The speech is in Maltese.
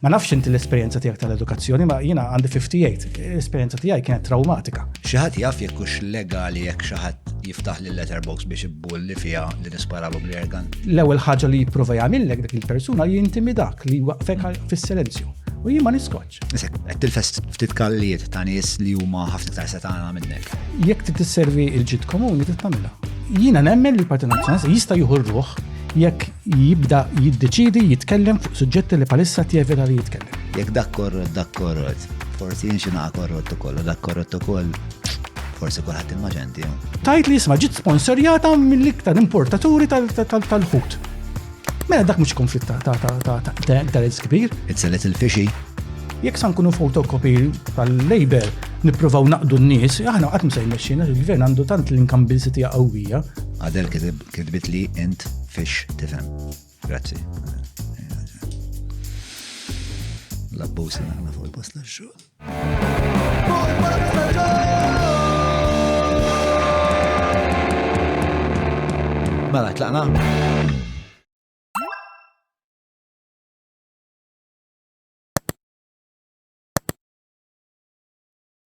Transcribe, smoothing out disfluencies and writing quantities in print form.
Ma nafx inti l-esperjenza tiegħek tal-edukazzjoni, ma jiena għandi 58, l-esperjenza tiegħi kienet traumatika. Xi ħadd jaf jekk hux legali jekk xi ħadd jiftaħ lil letterbox biex ibbulli fiha li nisparalu bl-airgun. L-ewwel ħaġa li jipprova jagħmilek dik il-persuna jintimidak li waqfek fis-silenzju. U jien ma niskoċ. Isek, qed tilfes ftit kallijiet ta' nies li huma ħafna iktar setana minnek. Jekk tisservi l-ġid komuni tittamilha. Jiena nemmen li l-Partit Nazzjonalista jista' jieħu r-ruħ jekk jibda jiddeċidi jitkellem fuq suġġetti li palissa tjevita li jitkellem. Jekk dak korrot, forsi jinxina korrot ukoll, dak korrot ukoll, forsi kulħadd immaġenti. Tajt li jisma' ġiet sponsorjata mill-iktar importaturi tal-ħut. Mela dak mhux konflitt ta' risk kbir. It's a little fishy. Jekk sa nkunu fotokopi tal-Labor nippruvaw naqdu n-nies, aħna qatt ma se jmexxina, il-gvern għandu tant l-incumbency qawwija. Għadel kitbit li int fish tifhem. Grazzi. L-abbusi nagħna fuq il-post tax-xogħol. Mela tlaqna?